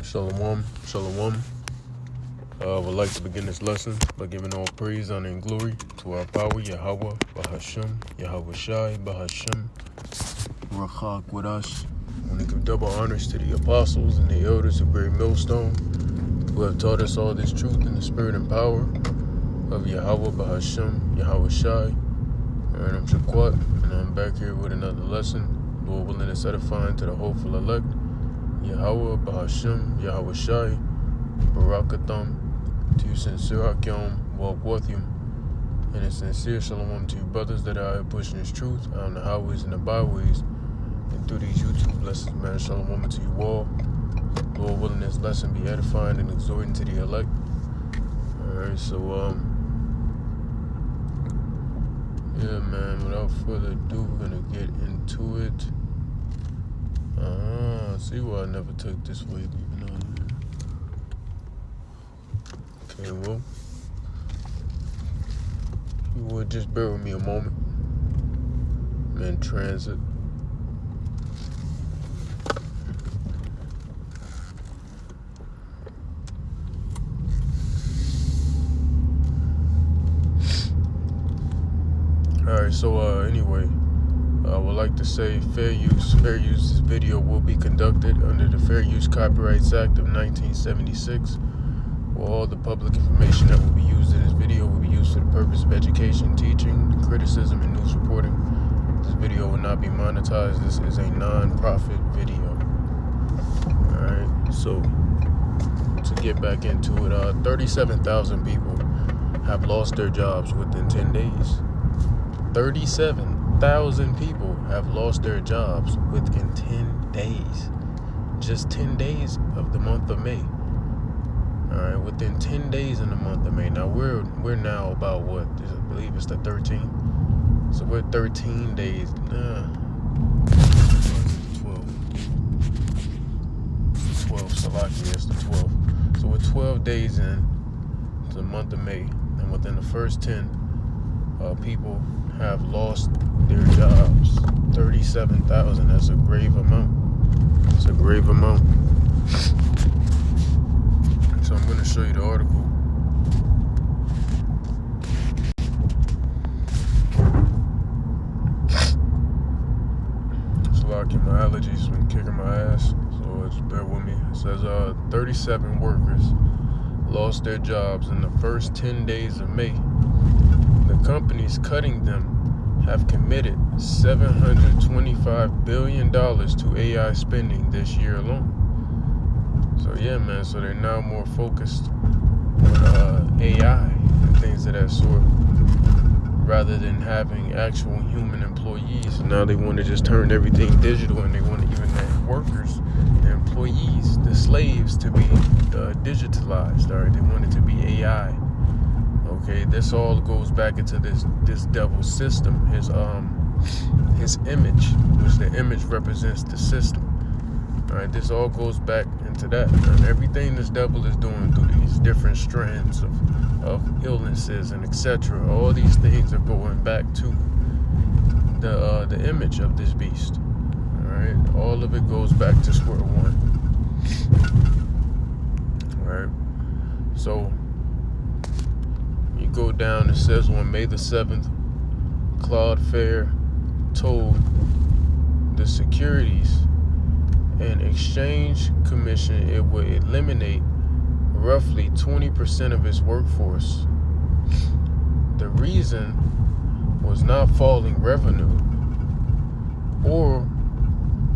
Shalom, shalom. I would like to begin this lesson by giving all praise, honor, and glory to our power, Yahweh, Bahashem, Yahweh Shai, Bahashem, Rachak with us. I want to give double honors to the apostles and the elders of Great Millstone who have taught us all this truth in the spirit and power of Yahweh, Bahashem, Yahweh Shai. And I'm Shaquat, and I'm back here with another lesson. Lord willing, it's edifying to the hopeful elect. Yahweh, Bahashem, Yahweh Shai, Barakatham, to you sincere Akyom, walk with you, and a sincere shalom to you brothers that are out pushing this truth on the highways and the byways, and through these YouTube blessings, man, shalom to you all. Lord willing, this lesson be edifying and exhorting to the elect. Alright, so, yeah, man, without further ado, we're gonna get into it. See why I never took this way, you know. Okay, well, you would just bear with me a moment. I'm in transit. Alright, so anyway, I would like to say fair use. This video will be conducted under the Fair Use Copyrights Act of 1976. Where all the public information that will be used in this video will be used for the purpose of education, teaching, criticism, and news reporting. This video will not be monetized. This is a non-profit video. Alright, so to get back into it, 37,000 people have lost their jobs within 10 days. 37,000 people have lost their jobs within 10 days. Just 10 days of the month of May. Alright, within 10 days in the month of May. Now we're now about what? I believe it's the 13th. So we're 13 days. 12. Salakia, it's the 12th. So we're 12 days in to the month of May. And within the first 10, people have lost their jobs. 37,000. That's a grave amount. It's a grave amount. So I'm going to show you the article. It's locking my allergies been kicking my ass, so just bear with me. It says 37 workers lost their jobs in the first 10 days of May. The companies cutting them have committed $725 billion to AI spending this year alone. So yeah, man, so they're now more focused on AI and things of that sort rather than having actual human employees. Now they want to just turn everything digital, and they want even the workers, the employees, the slaves to be digitalized. All right, they want it to be AI. Okay, this all goes back into this devil's system, his image, which the image represents the system. All right, this all goes back into that. And everything this devil is doing through these different strands of illnesses and etc. All these things are going back to the image of this beast. All right, all of it goes back to square one. All right, so you go down. It says on May the 7th, Cloudflare told the Securities and Exchange Commission it would eliminate roughly 20% of its workforce. The reason was not falling revenue or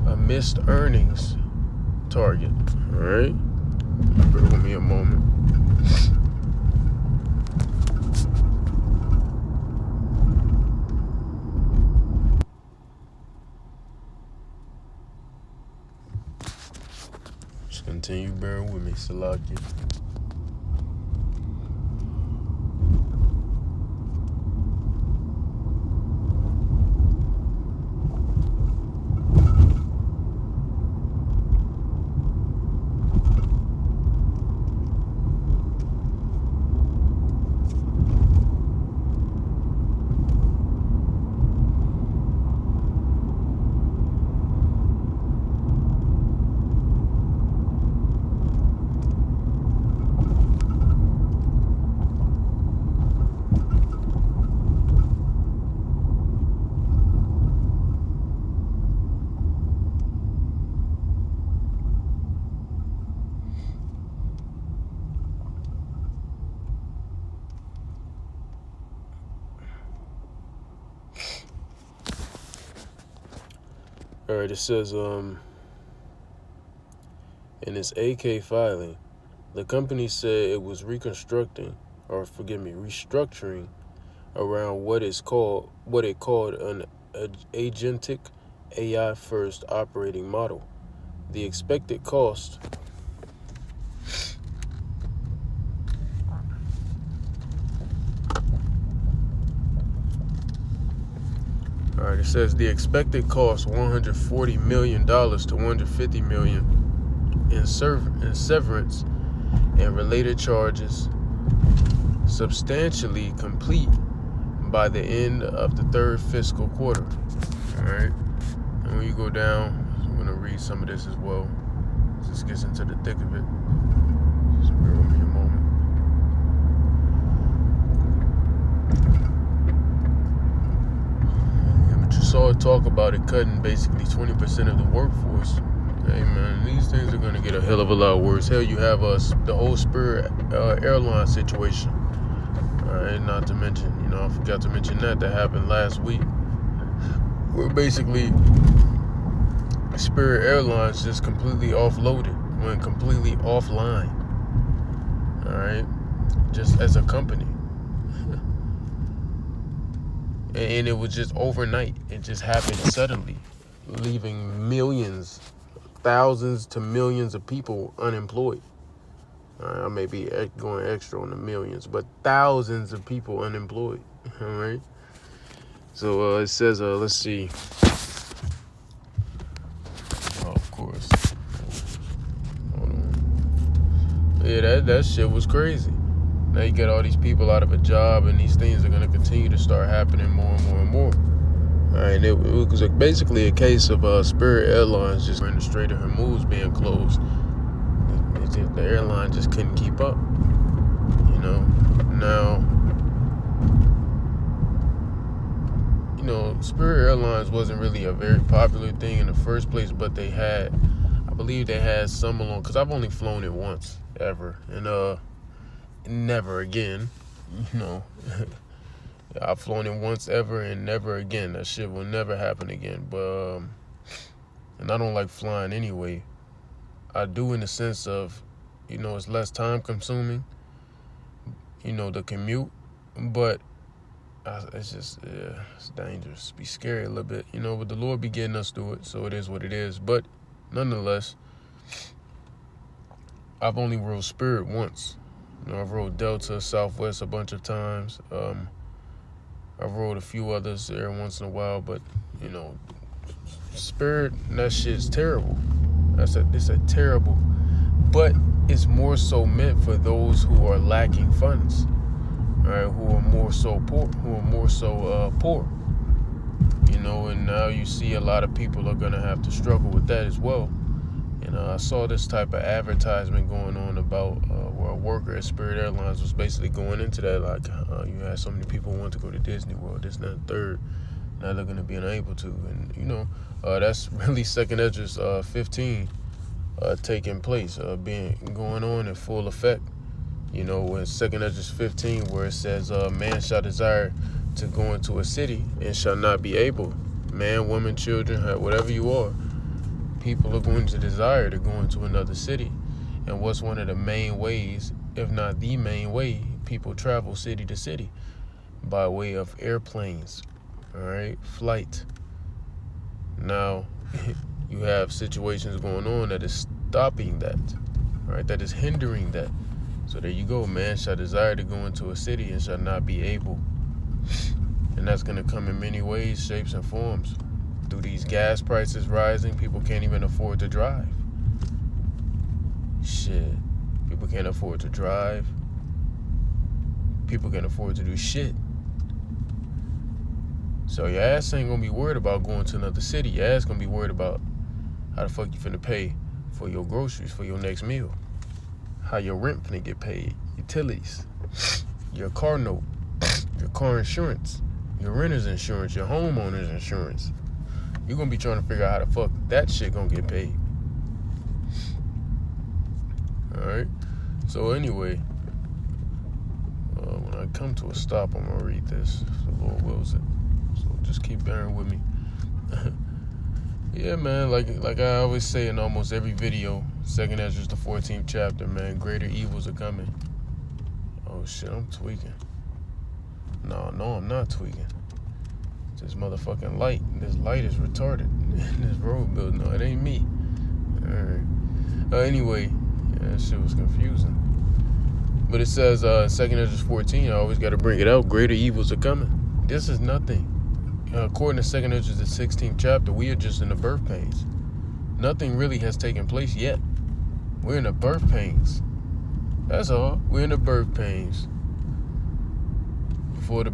a missed earnings target. All right, bear with me a moment. Continue bearing with me, Salakia. All right, it says in its 8K filing, the company said it was restructuring around what it called an agentic AI first operating model. The expected cost All right, it says the expected cost $140 million to $150 million in severance and related charges, substantially complete by the end of the third fiscal quarter. All right, and when you go down, I'm going to read some of this as well. This gets into the thick of it. Just bear with me a moment. Saw talk about it cutting basically 20% of the workforce. Hey man, these things are gonna get a hell of a lot worse. Hell, you have the whole Spirit airline situation. All right, not to mention, I forgot to mention that happened last week. Where basically Spirit Airlines just completely offloaded, went completely offline. All right, just as a company. And it was just overnight. It just happened suddenly, leaving millions, thousands to millions of people unemployed. I may be going extra on the millions, but thousands of people unemployed. All right. So it says, let's see. Oh, of course. Hold on. Yeah, that shit was crazy. Now you get all these people out of a job, and these things are going to continue to start happening more and more and more. All right, and it was basically a case of Spirit Airlines just in the Strait of Hormuz being closed. The airline just couldn't keep up. Now, Spirit Airlines wasn't really a very popular thing in the first place, but I believe they had some along, because I've only flown it once, ever, and never again, I've flown it once ever and never again. That shit will never happen again. But and I don't like flying anyway. I do in the sense of, it's less time consuming, the commute, but it's just, it's dangerous. Be scary a little bit, but the Lord be getting us through it, so it is what it is. But nonetheless, I've only rode Spirit once. I've rode Delta, Southwest a bunch of times. I've rode a few others there once in a while, but Spirit, that shit's terrible. It's a terrible, but it's more so meant for those who are lacking funds, all right, who are more so poor, and now you see a lot of people are gonna have to struggle with that as well. I saw this type of advertisement going on about where a worker at Spirit Airlines was basically going into that, like, you had so many people want to go to Disney World, this, and that, third. Now they're going to be unable to. And, that's really Second Esdras 15 taking place, going on in full effect. In Second Esdras 15, where it says, man shall desire to go into a city and shall not be able. Man, woman, children, whatever you are. People are going to desire to go into another city. And what's one of the main ways, if not the main way, people travel city to city? By way of airplanes, all right, flight. Now, you have situations going on that is stopping that, all right, that is hindering that. So there you go, man shall desire to go into a city and shall not be able. And that's going to come in many ways, shapes, and forms. Through these gas prices rising, people can't even afford to drive. Shit. People can't afford to drive. People can't afford to do shit. So your ass ain't gonna be worried about going to another city. Your ass gonna be worried about how the fuck you finna pay for your groceries for your next meal. How your rent finna get paid. Utilities. Your car note. Your car insurance. Your renter's insurance. Your homeowner's insurance. You're going to be trying to figure out how the fuck that shit going to get paid. All right. So anyway, when I come to a stop, I'm going to read this if the Lord wills it. So just keep bearing with me. Yeah, man, like I always say in almost every video, 2nd Ezra, the 14th chapter, man, greater evils are coming. Oh shit, I'm tweaking. No, I'm not tweaking. This motherfucking light. This light is retarded. This road build. No, it ain't me. Alright. Anyway, yeah, that shit was confusing. But it says, 2nd Ezra 14, I always got to bring it out. Greater evils are coming. This is nothing. According to 2nd Ezra, the 16th chapter, we are just in the birth pains. Nothing really has taken place yet. We're in the birth pains. That's all. We're in the birth pains. Before the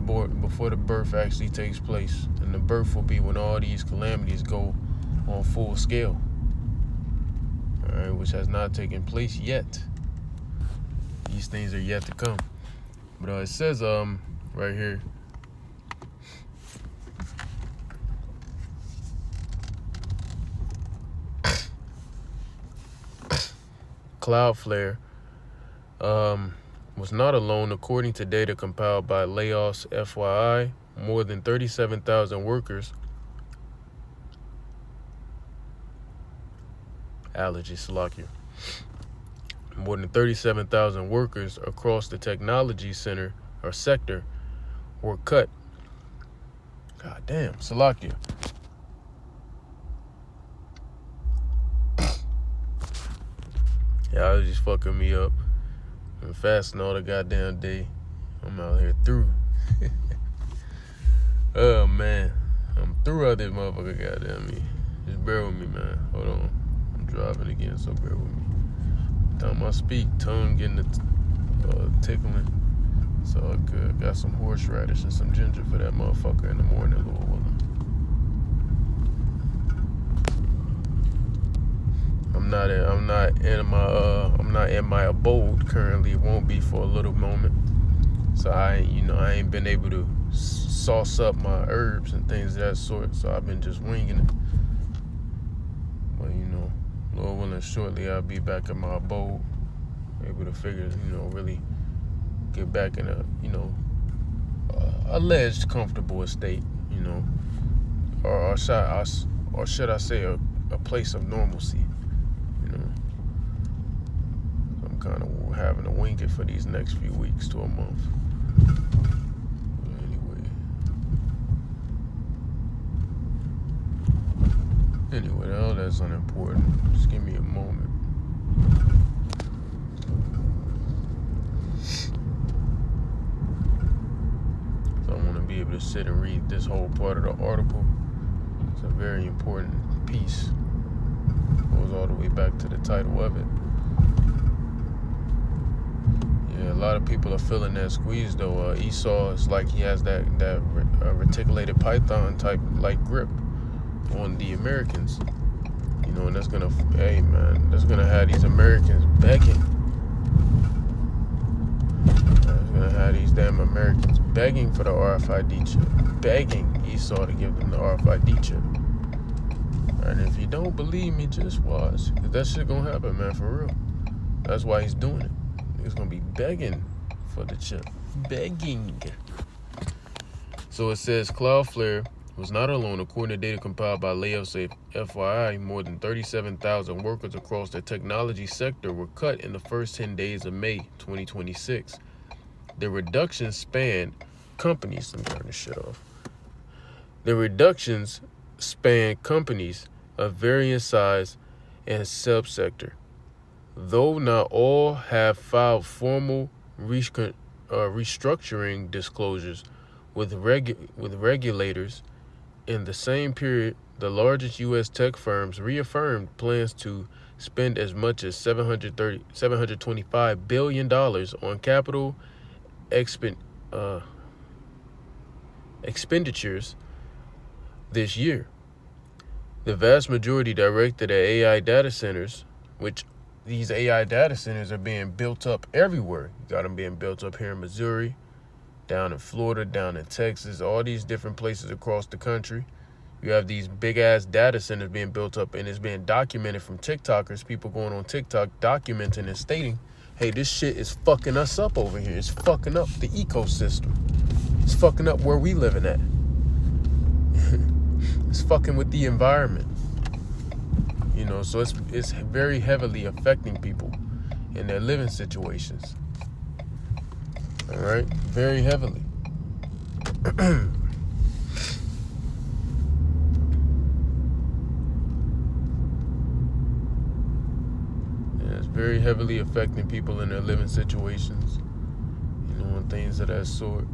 birth actually takes place. And the birth will be when all these calamities go on full scale. Alright, which has not taken place yet. These things are yet to come. But it says right here, Cloudflare was not alone. According to data compiled by Layoffs FYI, more than 37,000 workers, more than 37,000 workers across the technology center or sector were cut. God damn, Salakia. Yeah, I was just fucking me up. I'm fasting all the goddamn day. I'm out here through. Oh man, I'm through out this motherfucker. Goddamn me. Just bear with me, man. Hold on. I'm driving again, so bear with me. Time I speak, tongue getting the tickling. So good. Got some horseradish and some ginger for that motherfucker in the morning, Lord willing. I'm not in my abode currently. It won't be for a little moment. So I ain't been able to sauce up my herbs and things of that sort. So I've been just winging it. But Lord willing, shortly I'll be back in my abode, able to figure, really get back in a, alleged comfortable estate, or should I say a place of normalcy. I'm kind of having to wing it for these next few weeks to a month. Anyway, all that's unimportant. Just give me a moment. So I want to be able to sit and read this whole part of the article. It's a very important piece. Goes all the way back to the title of it. Yeah, a lot of people are feeling that squeeze though. Esau is like he has that reticulated python type like grip on the Americans, and that's gonna have these Americans begging. That's gonna have these damn Americans begging for the RFID chip, begging Esau to give them the RFID chip. And if you don't believe me, just watch, cause that shit gonna happen, man, for real. That's why he's doing it. He's gonna be begging for the chip, begging. So it says Cloudflare was not alone. According to data compiled by Layoffs FYI, more than 37,000 workers across the technology sector were cut in the first 10 days of May 2026. The reductions span companies. Let me turn this shit off. The reductions span companies of varying size and subsector. Though not all have filed formal restructuring disclosures with regulators, in the same period, the largest U.S. tech firms reaffirmed plans to spend as much as $725 billion on capital expenditures this year. The vast majority directed at AI data centers, which these AI data centers are being built up everywhere. You got them being built up here in Missouri, down in Florida, down in Texas, all these different places across the country. You have these big-ass data centers being built up, and it's being documented from TikTokers, people going on TikTok documenting and stating, hey, this shit is fucking us up over here. It's fucking up the ecosystem. It's fucking up where we living at. It's fucking with the environment. So it's very heavily affecting people in their living situations. All right, very heavily. It's very heavily affecting people in their living situations, and things of that sort.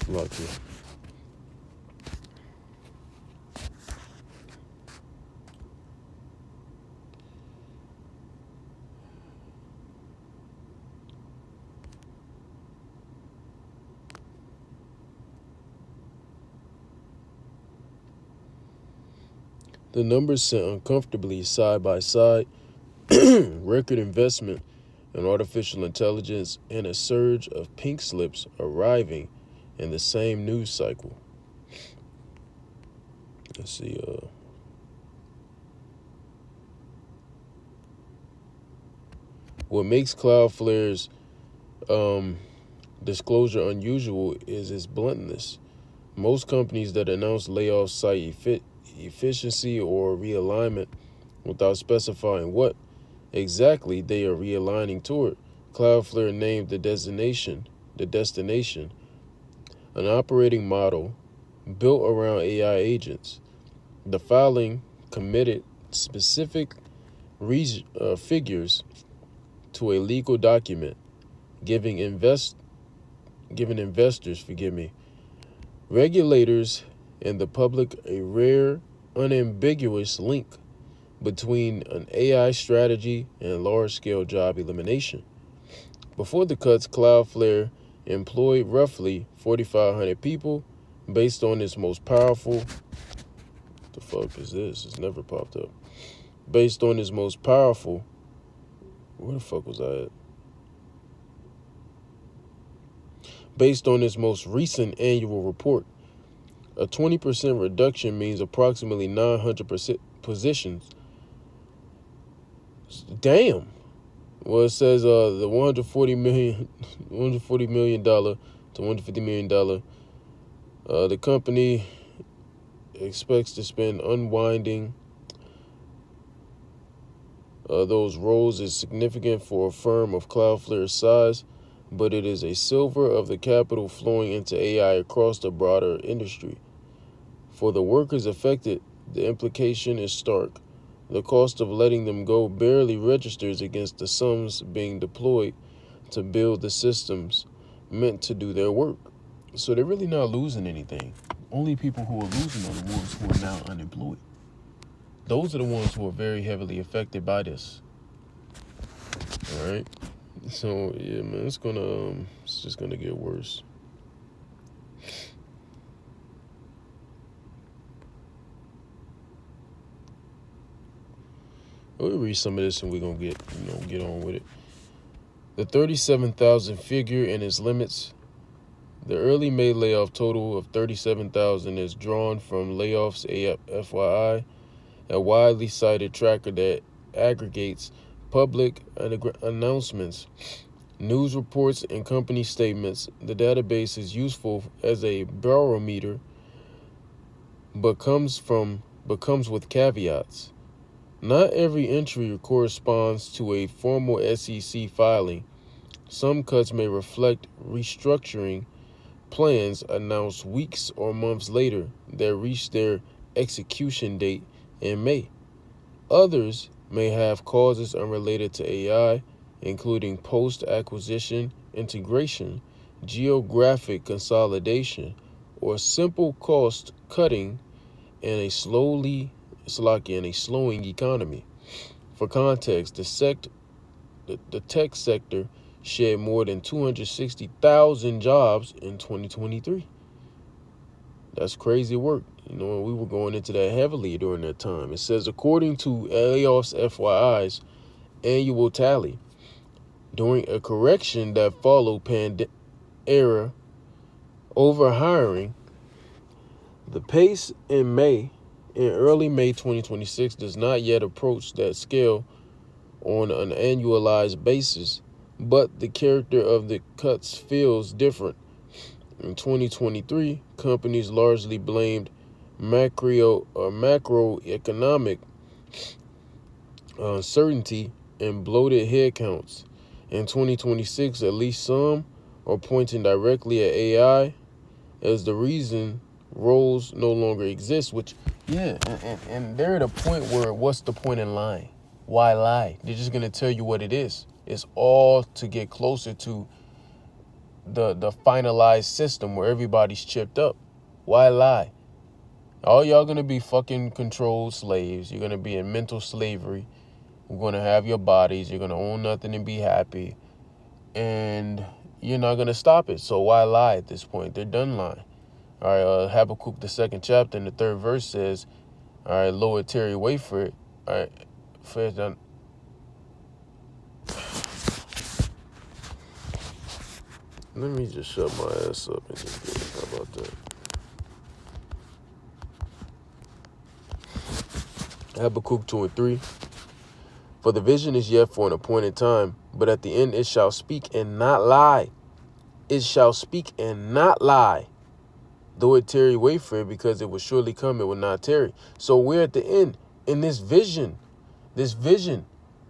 Lucky. The numbers sit uncomfortably side by side. Record investment in artificial intelligence and a surge of pink slips arriving in the same news cycle. Let's see. What makes Cloudflare's disclosure unusual is its bluntness. Most companies that announce layoffs cite efficiency or realignment without specifying what exactly they are realigning toward. Cloudflare named the destination, an operating model built around AI agents. The filing committed specific figures to a legal document, giving investors, regulators, and the public a rare, unambiguous link between an AI strategy and large-scale job elimination. Before the cuts, Cloudflare employed roughly 4,500 people based on its most powerful... What the fuck is this? It's never popped up. Based on its most powerful... Where the fuck was I at? Based on its most recent annual report, a 20% reduction means approximately 900 positions. Damn. Well, it says the $140 million to $150 million. The company expects to spend unwinding those roles is significant for a firm of Cloudflare's size, but it is a silver of the capital flowing into AI across the broader industry. For the workers affected, the implication is stark. The cost of letting them go barely registers against the sums being deployed to build the systems meant to do their work. So they're really not losing anything. Only people who are losing are the ones who are now unemployed. Those are the ones who are very heavily affected by this. All right. So yeah, man, it's just gonna get worse. We'll read some of this and we're gonna get on with it. The 37,000 figure and its limits. The early May layoff total of 37,000 is drawn from Layoffs FYI, a widely cited tracker that aggregates public announcements, news reports, and company statements. The database is useful as a barometer, but comes with caveats. Not every entry corresponds to a formal SEC filing. Some cuts may reflect restructuring plans announced weeks or months later that reach their execution date in May. Others may have causes unrelated to AI, including post-acquisition integration, geographic consolidation, or simple cost cutting in a slowing economy. For context, the tech sector shed more than 260,000 jobs in 2023. That's crazy work. We were going into that heavily during that time. It says, according to Layoffs FYI's annual tally, During a correction that followed era overhiring, the pace in early May 2026 does not yet approach that scale on an annualized basis, but the character of the cuts feels different. In 2023, companies largely blamed macroeconomic uncertainty and bloated headcounts. In 2026, at least some are pointing directly at AI as the reason roles no longer exist, which, yeah, and they're at a point where what's the point in lying? Why lie? They're just going to tell you what it is. It's all to get closer to the finalized system where everybody's chipped up. Why lie? All y'all going to be fucking controlled slaves. You're going to be in mental slavery. You're going to have your bodies. You're going to own nothing and be happy. And you're not going to stop it. So why lie at this point? They're done lying. All right, Habakkuk, the 2nd chapter, and the 3rd verse says, all right, Lord Terry Wayford, all right, first done. Let me just shut my ass up and just get it. How about that? Habakkuk 2 and 3. For the vision is yet for an appointed time, but at the end it shall speak and not lie. It shall speak and not lie. Though it tarry, wait for it, because it will surely come, it will not tarry. So we're at the end in this vision,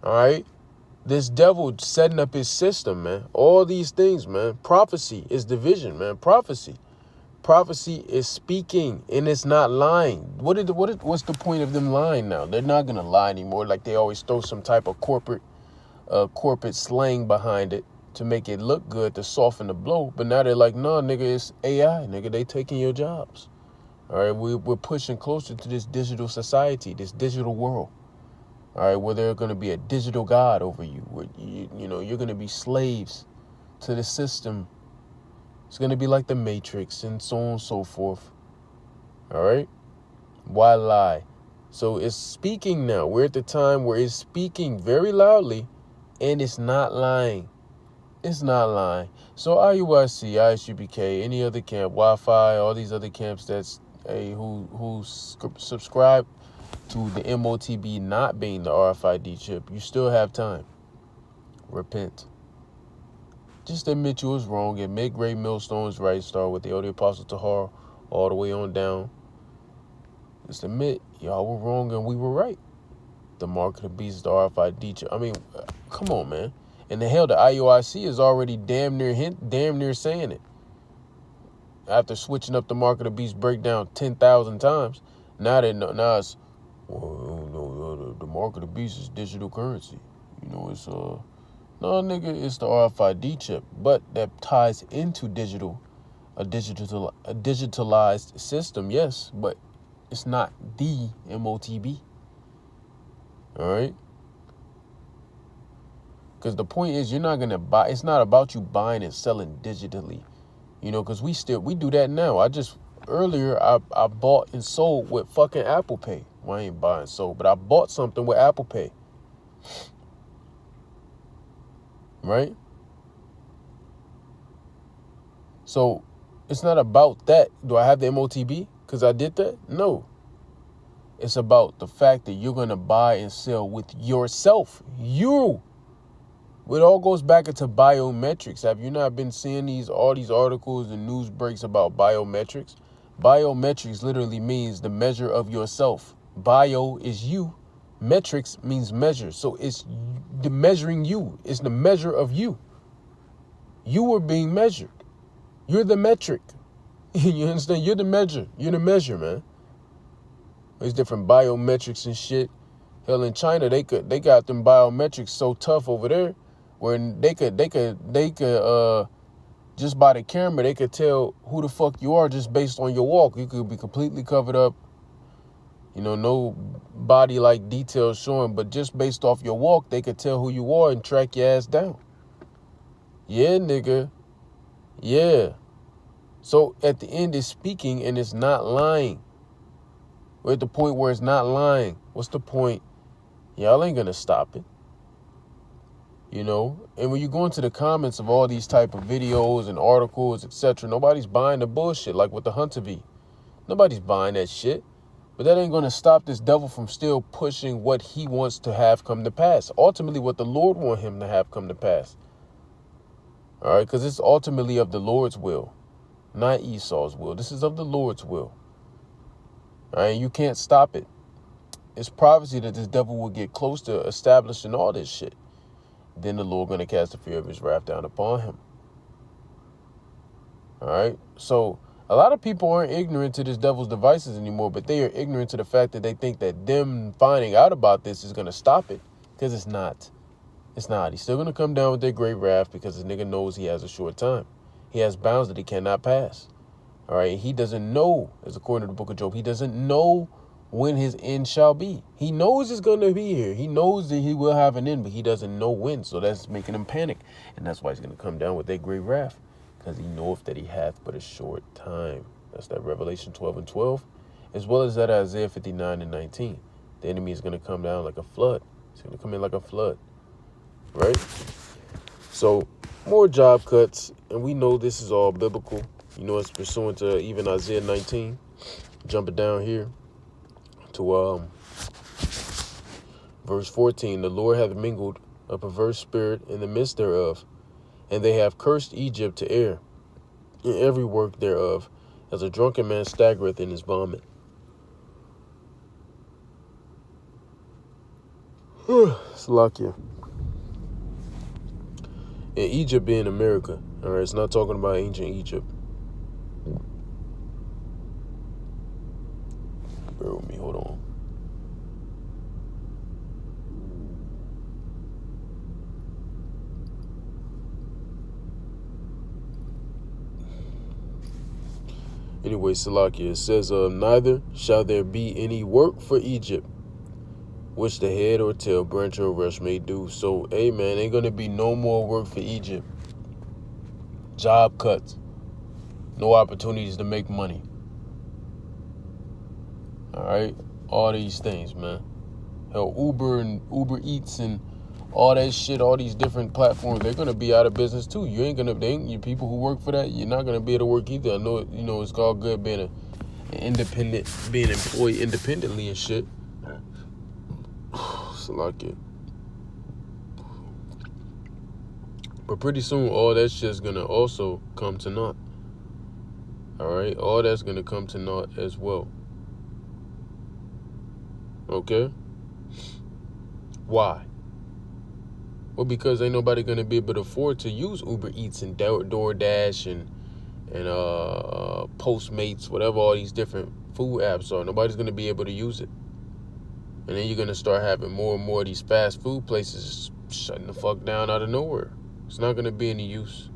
all right? This devil setting up his system, man. All these things, man. Prophecy is the vision, man. Prophecy is speaking, and it's not lying. What's the point of them lying now? They're not gonna lie anymore. Like they always throw some type of corporate slang behind it to make it look good, to soften the blow. But now they're like, no, nigga, it's AI, nigga. They taking your jobs. All right, we're pushing closer to this digital society, this digital world. All right, where there's going to be a digital God over you. Where you're going to be slaves to the system. It's going to be like the Matrix and so on and so forth. All right? Why lie? So it's speaking now. We're at the time where it's speaking very loudly and it's not lying. It's not lying. So IUIC, ISUPK, any other camp, Wi-Fi, all these other camps that's who subscribe to the MOTB not being the RFID chip, you still have time. Repent. Just admit you was wrong. Admit Great Millstone's right. Start with the Elder Apostle Tahar all the way on down. Just admit y'all were wrong and we were right. The mark of the beast is the RFID chip. I mean, come on, man. And the hell, the IUIC is already damn near saying it. After switching up the mark of the beast breakdown 10,000 times, now it's, well, the mark of the beast is digital currency. It's no, nigga, it's the RFID chip, but that ties into a digitalized system, yes, but it's not the MOTB. All right. Because the point is, you're not going to buy. It's not about you buying and selling digitally, because we do that now. Earlier, I bought and sold with fucking Apple Pay. Well, I ain't buying and sold, but I bought something with Apple Pay. Right? So it's not about that. Do I have the MOTB because I did that? No. It's about the fact that you're going to buy and sell with yourself. You. It all goes back into biometrics. Have you not been seeing all these articles and news breaks about biometrics? Biometrics literally means the measure of yourself. Bio is you. Metrics means measure. So it's the measuring you. It's the measure of you. You are being measured. You're the metric. You understand? You're the measure. You're the measure, man. There's different biometrics and shit. Hell, in China, they got them biometrics so tough over there, where they could just by the camera, they could tell who the fuck you are just based on your walk. You could be completely covered up, no body like details showing, but just based off your walk, they could tell who you are and track your ass down. Yeah, nigga. Yeah. So at the end, it's speaking and it's not lying. We're at the point where it's not lying. What's the point? Y'all ain't gonna stop it. you know. And when you go into the comments of all these type of videos and articles, etc., nobody's buying the bullshit like with the Hunter V. Nobody's buying that shit. But that ain't going to stop this devil from still pushing what he wants to have come to pass. Ultimately, what the Lord wants him to have come to pass. All right, because it's ultimately of the Lord's will, not Esau's will. This is of the Lord's will. All right, you can't stop it. It's prophecy that this devil will get close to establishing all this shit. Then the Lord going to cast the fear of his wrath down upon him. All right, so a lot of people aren't ignorant to this devil's devices anymore, but they are ignorant to the fact that they think that them finding out about this is going to stop it, because it's not. It's not. He's still going to come down with that great wrath because the nigga knows he has a short time. He has bounds that he cannot pass. All right. He doesn't know, as according to the book of Job, he doesn't know when his end shall be. He knows it's going to be here. He knows that he will have an end, but he doesn't know when. So that's making him panic. And that's why he's going to come down with that great wrath, because he knoweth that he hath but a short time. That's that Revelation 12:12, as well as that Isaiah 59:19. The enemy is going to come down like a flood. He's going to come in like a flood. Right? So more job cuts, and we know this is all biblical. You know, it's pursuant to even Isaiah 19. Jumping down here to verse 14. The Lord hath mingled a perverse spirit in the midst thereof, and they have cursed Egypt to air in every work thereof, as a drunken man staggereth in his vomit. Salakia. And Egypt being America. All right, it's not talking about ancient Egypt. Bear with me, hold on. Anyway, Salakia, it says, neither shall there be any work for Egypt, which the head or tail, branch or rush may do. So, hey, man, ain't going to be no more work for Egypt. Job cuts. No opportunities to make money. All right? All these things, man. Hell, Uber and Uber Eats and all that shit, all these different platforms, they're going to be out of business, too. You people who work for that, you're not going to be able to work either. I know, you know, it's all good being an independent, being employed independently and shit. Salakia. But pretty soon, all that shit's gonna also come to naught. All right, all that's gonna come to naught as well. Okay. Why? Well, because ain't nobody gonna be able to afford to use Uber Eats and DoorDash and Postmates, whatever all these different food apps are. Nobody's gonna be able to use it. And then you're going to start having more and more of these fast food places shutting the fuck down out of nowhere. It's not going to be any use.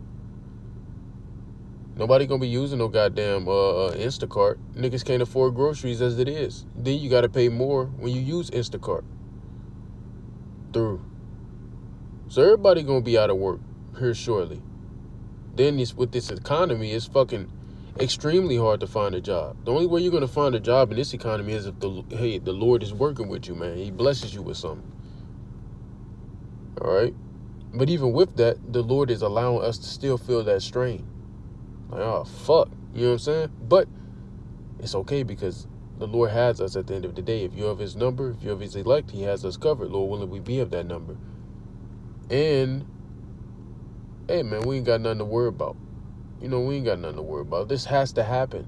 Nobody going to be using no goddamn Instacart. Niggas can't afford groceries as it is. Then you got to pay more when you use Instacart. Through. So everybody going to be out of work here shortly. Then with this economy, it's fucking extremely hard to find a job. The only way you're going to find a job in this economy is if the Lord is working with you, man. He blesses you with something. All right? But even with that, the Lord is allowing us to still feel that strain. Like, oh, fuck. You know what I'm saying? But it's okay because the Lord has us at the end of the day. If you're of his number, if you're of his elect, he has us covered. Lord willing, we be of that number. And, hey, man, we ain't got nothing to worry about. You know, we ain't got nothing to worry about. This has to happen.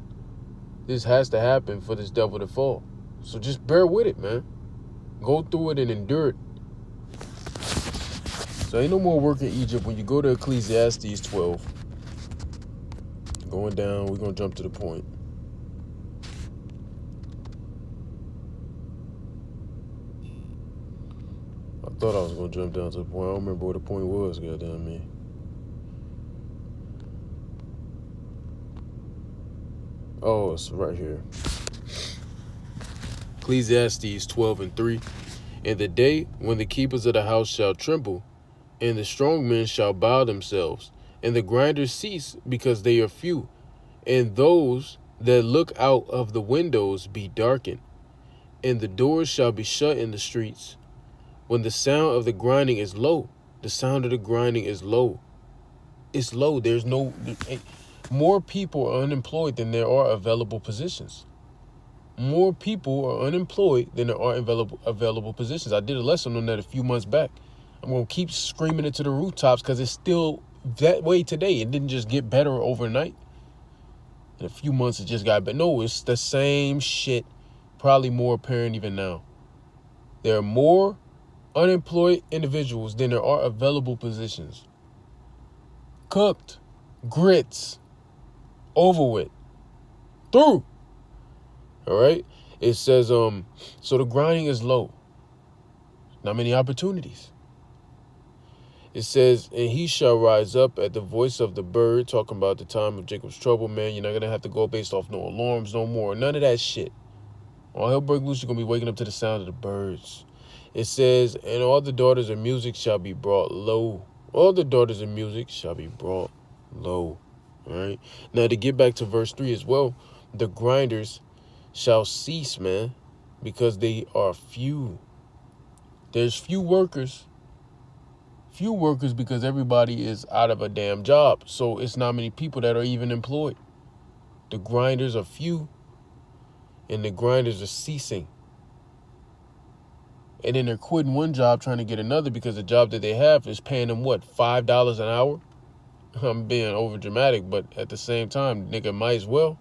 This has to happen for this devil to fall. So just bear with it, man. Go through it and endure it. So ain't no more work in Egypt. When you go to Ecclesiastes 12, going down, we're going to jump to the point. I thought I was going to jump down to the point. I don't remember what the point was, goddamn me. Oh, it's right here. Ecclesiastes 12:3. In the day when the keepers of the house shall tremble, and the strong men shall bow themselves, and the grinders cease because they are few, and those that look out of the windows be darkened, and the doors shall be shut in the streets, when the sound of the grinding is low, The sound of the grinding is low. It's low. More people are unemployed than there are available positions. More people are unemployed than there are available positions. I did a lesson on that a few months back. I'm going to keep screaming it to the rooftops because it's still that way today. It didn't just get better overnight. In a few months, it just got better. No, it's the same shit, probably more apparent even now. There are more unemployed individuals than there are available positions. Cooked. Grits. Over with. Through. All right? It says, so the grinding is low. Not many opportunities. It says, and he shall rise up at the voice of the bird, talking about the time of Jacob's trouble, man. You're not going to have to go based off no alarms no more. None of that shit. All hell break loose, you're going to be waking up to the sound of the birds. It says, and all the daughters of music shall be brought low. All the daughters of music shall be brought low. All right? Now, to get back to verse 3 as well, the grinders shall cease, man, because they are few. There's few workers. Few workers because everybody is out of a damn job. So it's not many people that are even employed. The grinders are few, and the grinders are ceasing. And then they're quitting one job trying to get another because the job that they have is paying them, what, $5 an hour? I'm being over dramatic, but at the same time, nigga, might as well.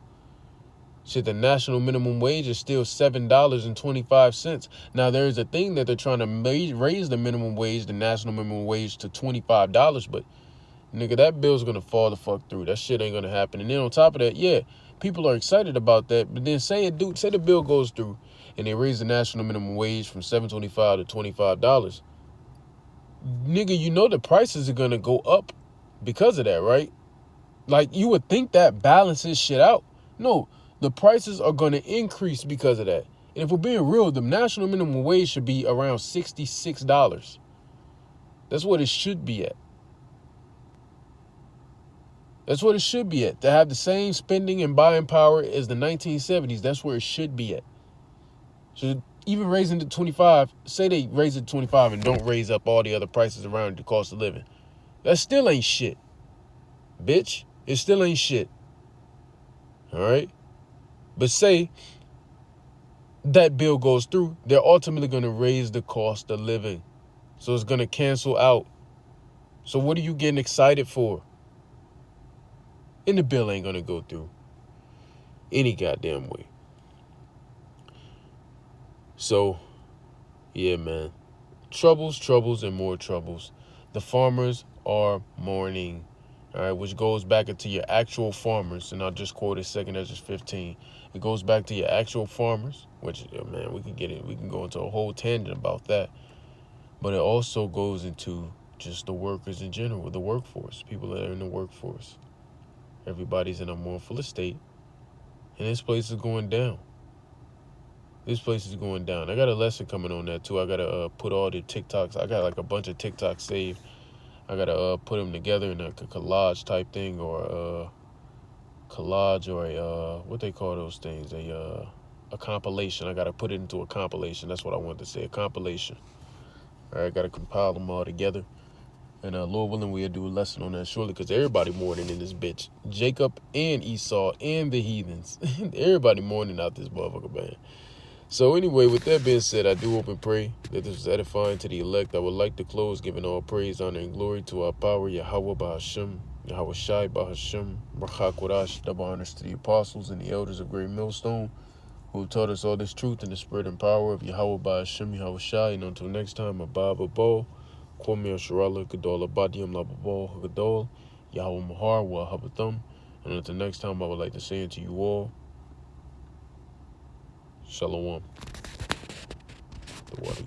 Shit, the national minimum wage is still $7.25. Now, there's a thing that they're trying to raise the minimum wage, the national minimum wage, to $25, but nigga, that bill's gonna fall the fuck through. That shit ain't gonna happen. And then on top of that, yeah, people are excited about that, but then say the bill goes through and they raise the national minimum wage from $7.25 to $25. Nigga, you know the prices are gonna go up because of that, right? Like, you would think that balances shit out. No, the prices are going to increase because of that. And if we're being real, the national minimum wage should be around $66. That's what it should be at. That's what it should be at. To have the same spending and buying power as the 1970s, that's where it should be at. So even raising it to 25, say they raise it to 25 and don't raise up all the other prices around the cost of living. That still ain't shit. Bitch, it still ain't shit. All right? But say that bill goes through, they're ultimately going to raise the cost of living. So it's going to cancel out. So what are you getting excited for? And the bill ain't going to go through any goddamn way. So, yeah, man. Troubles, and more troubles. The farmers are mourning. All right, which goes back into your actual farmers. And I'll just quote it 2 Ezra 15. It goes back to your actual farmers, which, man, we can go into a whole tangent about that. But it also goes into just the workers in general, the workforce, people that are in the workforce. Everybody's in a mournful state, and this place is going down. This place is going down. I got a lesson coming on that, too. I got to put all the TikToks. I got like a bunch of TikToks saved. I got to put them together in like a collage type thing, or collage, or a, what they call those things, a compilation. I got to put it into a compilation. That's what I wanted to say, a compilation. All right, got to compile them all together. And Lord willing, we'll do a lesson on that shortly, because everybody mourning in this bitch. Jacob and Esau and the heathens. Everybody mourning out this motherfucker, man. So anyway, with that being said, I do hope and pray that this was edifying to the elect. I would like to close giving all praise, honor, and glory to our power, Yahweh Bahasham, Yahweh Shai Bahasham, Barak Kodash, double honors to the apostles and the elders of Great Millstone, who taught us all this truth in the spirit and power of Yahweh Bahasham, Yahweh Shai. And until next time, Abba Babo, Kwame Sharala, Gadol Abadium Lababo, Gadol, Yahweh Mahar, Wahabathum. And until next time, I would like to say unto you all, Shalom. The water